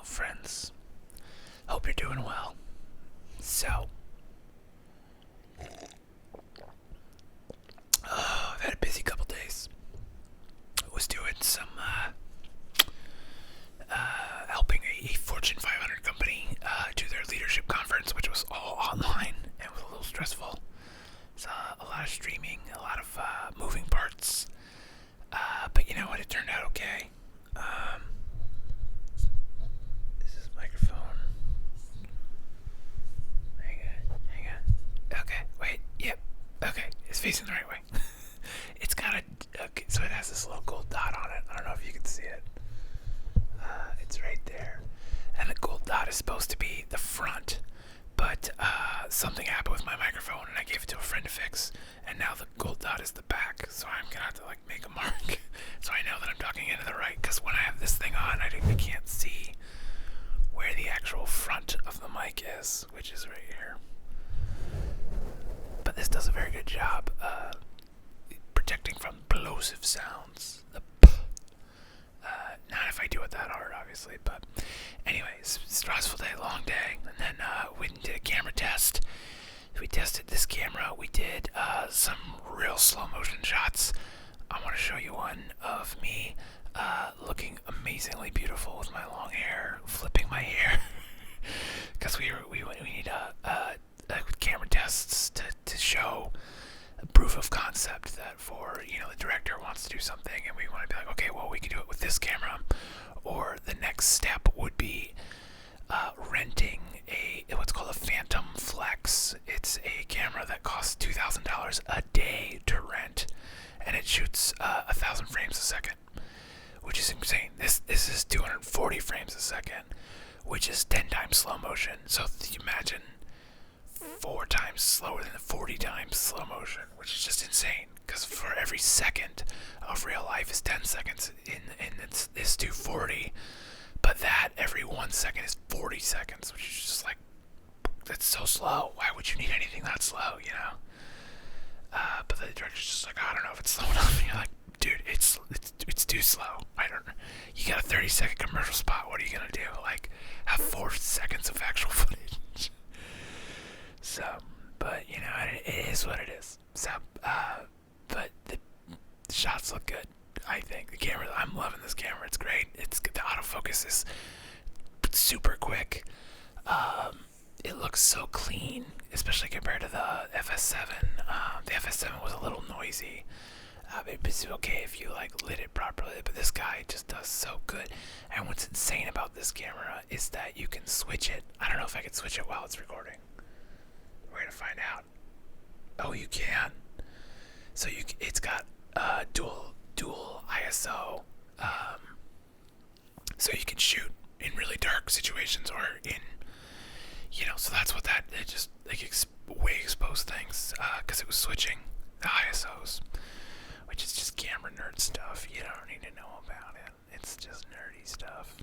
friends. Hope you're doing well. So, I've had a busy couple days. Was doing some helping a Fortune 500 company do their leadership conference, which was all online and was a little stressful. It's a lot of streaming, a lot of moving parts. But you know what? It turned out okay. This is microphone. Hang on. Okay, wait. Yep. Okay, it's facing the right way. It's got so it has this little gold dot on it. I don't know if you can see it. It's right there. And the gold dot is supposed to be the front. But something happened with my microphone and I gave it to a friend to fix. And now the gold dot is the back. So I'm going to have to make a mark. So I know that I'm talking into the right. Because when I have this thing on, I can't see where the actual front of the mic is. Which is right here. But this does a very good job protecting from plosive sounds. The p. Not if I do it that hard, obviously. But anyways, stressful day, long day. And then we did a camera test. We tested this camera. We did some real slow motion shots. I want to show you one of me looking amazingly beautiful with my long hair, flipping my hair. Because we need camera tests to show a proof of concept that for, the director wants to do something and we want to be like, okay, well, we can do it with this camera. Or the next step would be renting what's called a Phantom Flex. It's a camera that costs $2,000 a day to rent, and it shoots 1,000 frames a second, which is insane. This is 240 frames a second, which is 10 times slow motion. So you imagine 4 times slower than 40 times slow motion, which is just insane. Because for every second of real life is 10 seconds in it's 240, but that every 1 second is 40 seconds, which is just that's so slow. Why would you need anything that slow, But the director's just like, I don't know if it's slow enough. And you're like, dude, it's too slow. You got a 30-second commercial spot. What are you gonna do? Have 4 seconds of actual footage. So, but it is what it is. So, but the shots look good. I think the camera. I'm loving this camera. It's great. The autofocus is super quick. It looks so clean, especially compared to the FS7. The FS7 was a little noisy. It's okay if you lit it properly, but this guy just does so good. And what's insane about this camera is that you can switch it. I don't know if I can switch it while it's recording. We're gonna find out. Oh, you can. So it's got dual ISO. So you can shoot in really dark situations or in, so that's what that, it just way exposed things, because it was switching the ISOs, which is just camera nerd stuff. You don't need to know about it. It's just nerdy stuff.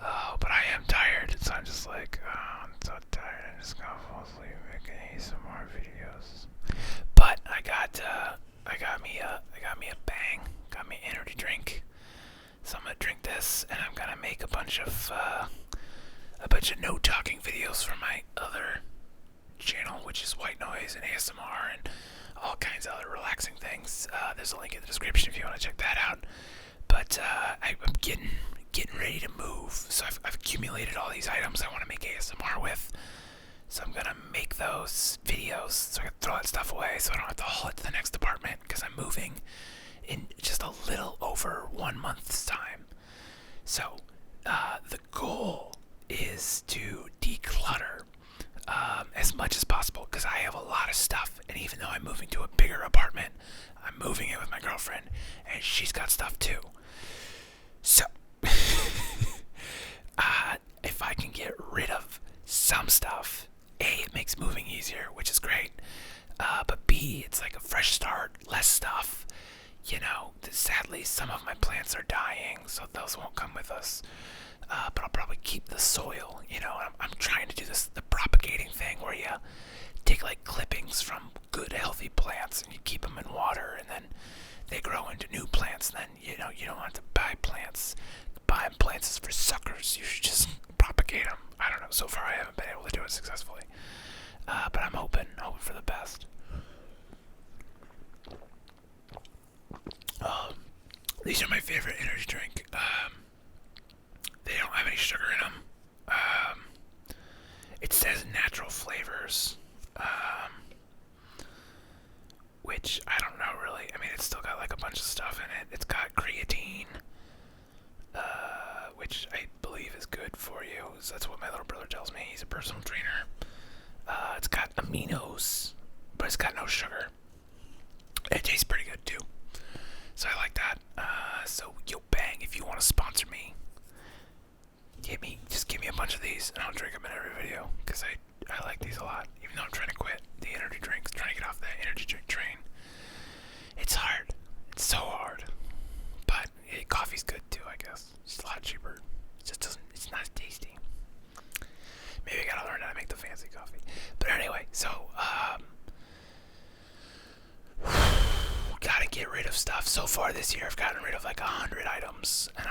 Oh, but I am tired, so I'm just I'm so tired. I'm just gonna fall asleep making ASMR videos. But I got me a bang, got me an energy drink. So I'm gonna drink this, and I'm gonna make a bunch of no talking videos for my other channel, which is White Noise and ASMR and all kinds of other relaxing things. There's a link in the description if you want to check that out. But I'm getting ready to move, so I've accumulated all these items I want to make ASMR with. So I'm gonna make those videos so I can throw that stuff away, so I don't have to haul it to the next apartment, because I'm moving in just a little over 1 month's time. So the goal is to declutter as much as possible, because I have a lot of stuff, and even though I'm moving to a bigger apartment, I'm moving in with my girlfriend, and she's got stuff too. So if I can get rid of some stuff, A, it makes moving easier, which is great, but B, it's like a fresh start, less stuff. Sadly, some of my plants are dying, so those won't come with us. But I'll probably keep the soil. I'm trying to do the propagating thing where you take clippings from good, healthy plants and you keep them in water, and then they grow into new plants. And then you don't have to buy plants you should just propagate them. I don't know. So far, I haven't been able to do it successfully, but I'm hoping for the best. These are my favorite energy drink. They don't have any sugar in them. It says natural flavors, which I don't know really. I mean, it's still got like a bunch of stuff in it. It's got creatine, which I believe is good for you. So that's what my little brother tells me. He's a personal trainer. It's got aminos, but it's got no sugar. It tastes pretty good too. So I like that. So yo bang, if you want to sponsor me, just give me a bunch of these and I'll drink them in every video, because I like these a lot, even though I'm trying to quit the energy drinks, trying to get off that energy drink train. It's hard. It's so hard. But coffee's good too, I guess. It's a lot cheaper. It just doesn't, it's not as tasty. Maybe I gotta learn how to make the fancy coffee. But anyway, so, gotta get rid of stuff. So far this year, I've gotten rid of like 100 items, and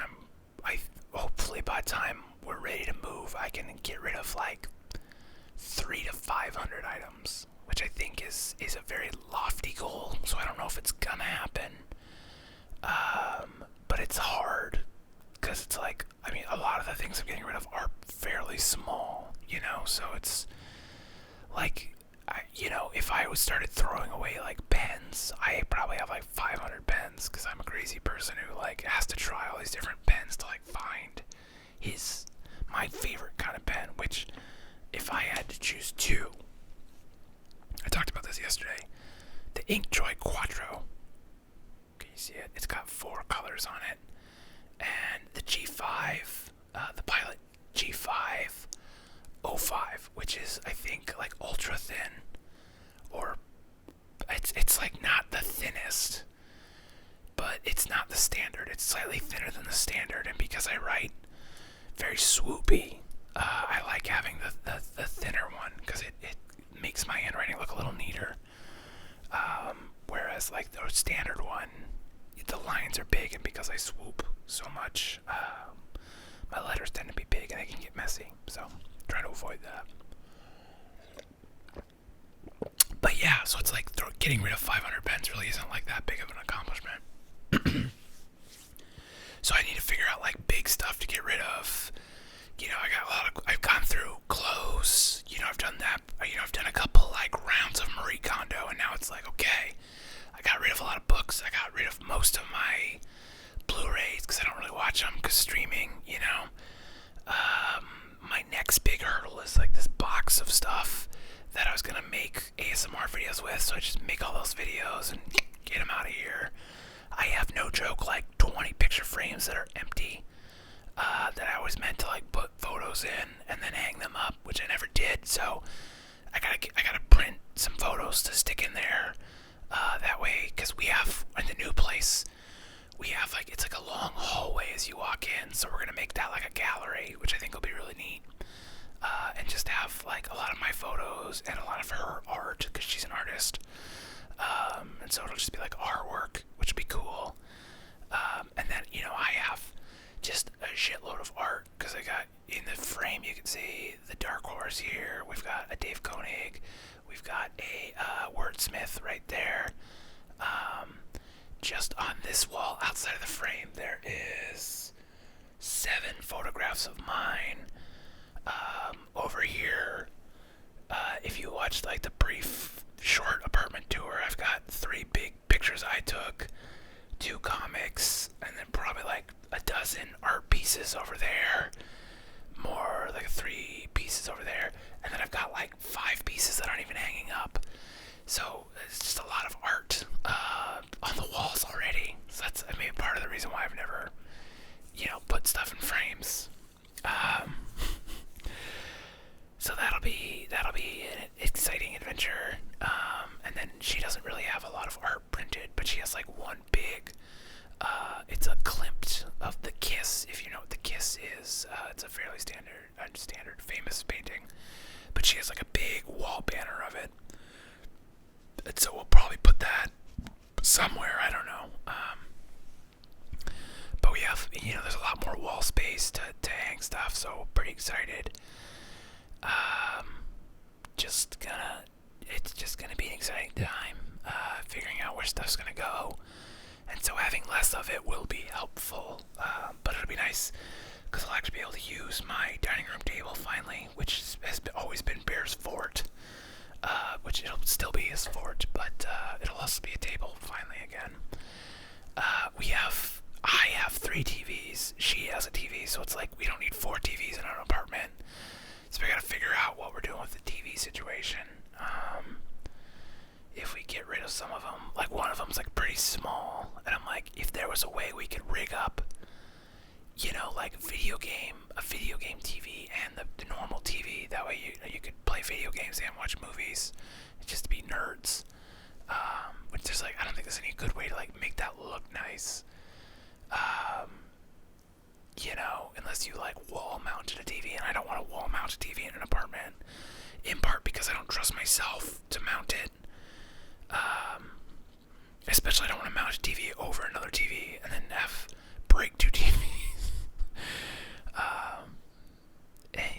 I hopefully by the time we're ready to move, I can get rid of like 300 to 500 items, which I think is a very lofty goal. So I don't know if it's gonna happen, but it's hard, because it's like, I mean, a lot of the things I'm getting rid of are fairly small, you know. So it's like, if I started throwing away like pens, I probably have like 500 pens, because I'm a crazy person who like has to try all these different pens to like find my favorite kind of pen. Which, if I had to choose two, I talked about this yesterday. The Inkjoy Quattro. Can you see it? It's got 4 colors on it, and the G5, the Pilot G5 05, which is, I think, like ultra thin, or it's like not the thinnest, but it's not the standard. It's slightly thinner than the standard, and because I write very swoopy, I like having the thinner one, because it makes my handwriting look a little neater. Whereas like the standard one, the lines are big, and because I swoop so much, my letters tend to be big and they can get messy. So try to avoid that. But yeah, so it's like getting rid of 500 pens really isn't like that big of an accomplishment. So I need to figure out like big stuff to get rid of. I've gone through clothes, I've done that, I've done a couple like rounds of Marie Kondo, and now it's like, okay, I got rid of a lot of books, I got rid of most of my Blu-rays, because I don't really watch them, because streaming, my next big hurdle is like this box of stuff that I was gonna make ASMR videos with, so I just make all those videos and get them out of here. I have, no joke, like 20 picture frames that are empty, that I was meant to like put photos in and then hang them up, which I never did. So I gotta print some photos to stick in there, that way, because we have, in the new place, we have like, it's like a long hallway as you walk in, so we're gonna make that like a gallery, which I think will be really neat, and just have like a lot of my photos and a lot of her art, because she's an artist, and so it'll just be like artwork, which will be cool. And then, I have just a shitload of art, because I got, in the frame you can see the Dark Horse here, we've got a Dave Koenig, we've got a Wordsmith right there. Just on this wall outside of the frame there is 7 photographs of mine. Over here, if you watched like the brief short apartment tour, I've got 3 big pictures I took, 2 comics, and then probably like a dozen art pieces over there, more like 3 pieces over there, and then I've got like 5 pieces that aren't even hanging up. So it's just a lot of art on the walls already. So that's, part of the reason why I've never, put stuff in frames. So that'll be an exciting adventure. And then she doesn't really have a lot of art printed, but she has like one big, it's a Klimt of the Kiss, if you know what the Kiss is. It's a fairly standard famous painting, but she has like a big wall banner of it. And so we'll probably put that somewhere, I don't know. But we have, there's a lot more wall space to hang stuff, so pretty excited. Um, it's just gonna be an exciting time, figuring out where stuff's gonna go. And so having less of it will be helpful, but it'll be nice because I'll actually be able to use my dining room table finally, which has always been Bear's fort, which it'll still be his fort, but it'll also be a table finally again. I have 3 TVs, she has a TV, so it's like we don't need 4 TVs in an apartment. So we gotta figure out what we're doing with the TV situation. If we get rid of some of them, like one of them's like pretty small, and I'm like, if there was a way we could rig up, like a video game TV and the normal TV, that way you could play video games and watch movies, just to be nerds. Which there's I don't think there's any good way to make that look nice. Unless you wall mounted a TV, and I don't want a wall mounted TV in an apartment, in part because I don't trust myself to mount it. Especially I don't want to mount a TV over another TV and then break 2 TVs.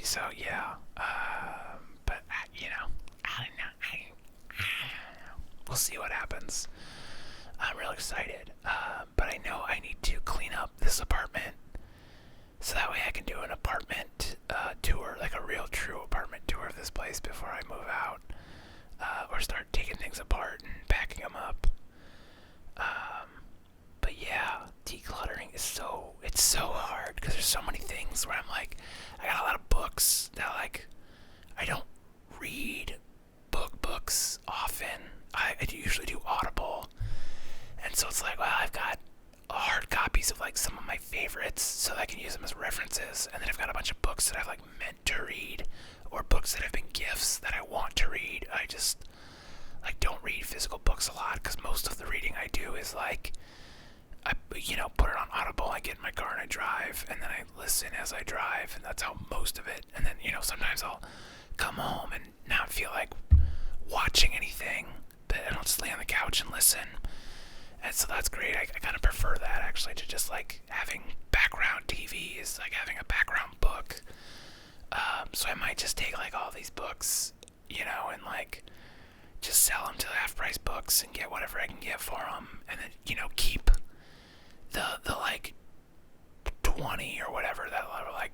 So yeah, but I don't know. We'll see what happens. I'm real excited, but I know I need to clean up this apartment so that way I can do an apartment tour, like a real true apartment tour of this place before I move out, or start taking things apart and packing them up. But yeah, decluttering is so hard because there's so many things where I'm like, I got a lot of books that I don't read books often. I usually do Audible, and so it's well, I've got hard copies of some of my favorites so that I can use them as references, and then I've got a bunch of books that I've meant to read, or books that have been gifts that I want to read. I just don't read physical books a lot because most of the reading I do is I put it on Audible, I get in my car and I drive, and then I listen as I drive, and that's how most of it. And then sometimes I'll come home and not feel like watching anything, but I'll just lay on the couch and listen. And so that's great. I kind of prefer that actually to just having background TV is having a background book. So I might just take all these books, and just sell them to the half-price books and get whatever I can get for them, and then keep the 20 or whatever that are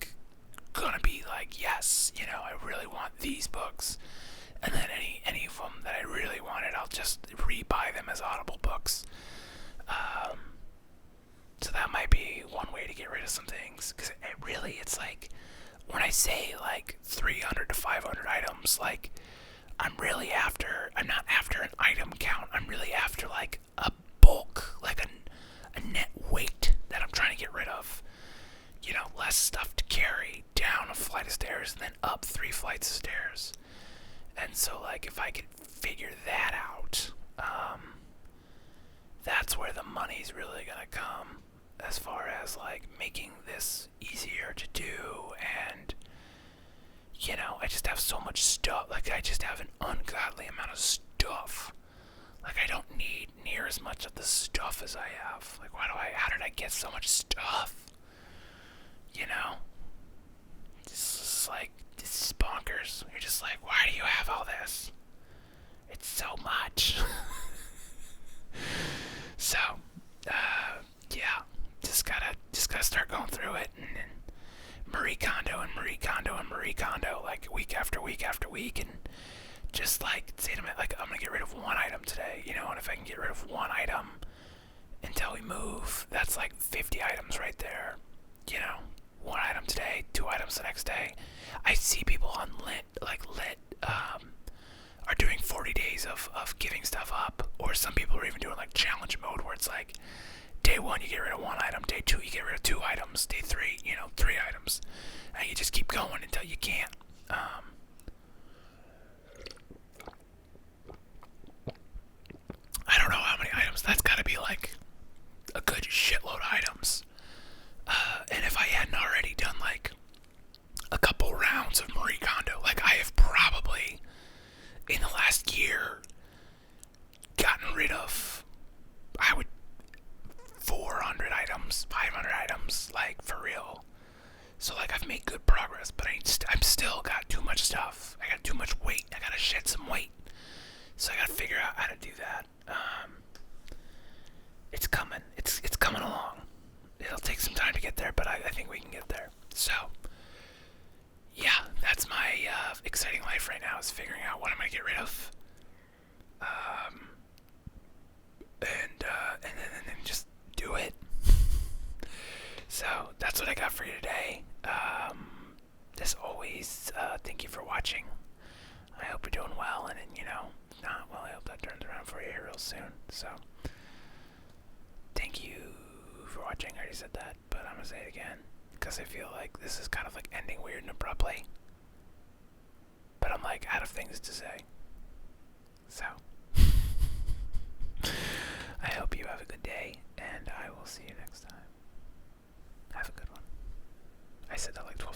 gonna be yes, I really want these books, and then any of them that I really wanted, I'll just rebuy them as Audible books. So that might be one way to get rid of some things, because it's when I say 300 to 500 items, I'm not after an item count, I'm really after a bulk, a net weight that I'm trying to get rid of. Less stuff to carry down a flight of stairs and then up 3 flights of stairs. And so if I could figure that out, that's where the money's really gonna come, as far as making this easier to do. And I just have so much stuff, I just have an ungodly amount of stuff. I don't need near as much of the stuff as I have. How did I get so much stuff? This is bonkers. You're just why do you have all this? It's so much. So, yeah, just gotta start going through it, and Marie Kondo and Marie Kondo and Marie Kondo, week after week after week, and just say to me, I'm gonna get rid of one item today, and if I can get rid of one item until we move, that's 50 items right there, one item today, 2 items the next day. I see people on Lit, are doing 40 days of giving stuff up, or some people are even doing challenge mode, where it's day 1 you get rid of 1 item, day 2 you get rid of 2 items, day 3, 3 items, and you just keep going until you can't. I don't know how many items. That's got to be a good shitload of items. And if I hadn't already done a couple rounds of Marie Kondo, I have probably in the last year gotten rid of, 400 items, 500 items, for real. So like I've made good progress, but I'm still got too much stuff. I got too much weight. I gotta shed some weight. So I gotta figure out how to do that. It's coming. It's coming along. It'll take some time to get there, but I think we can get there. So yeah, that's my exciting life right now, is figuring out what I'm gonna get rid of. And then just do it. So that's what I got for you today. As always, thank you for watching. I hope you're doing well, and if not, well, I hope that turns around for you here real soon. So thank you for watching. I already said that, but I'm gonna say it again because I feel like this is kind of like ending weird and abruptly. But I'm like out of things to say. So I hope you have a good day, and I will see you next time. Have a good one. I said that like 12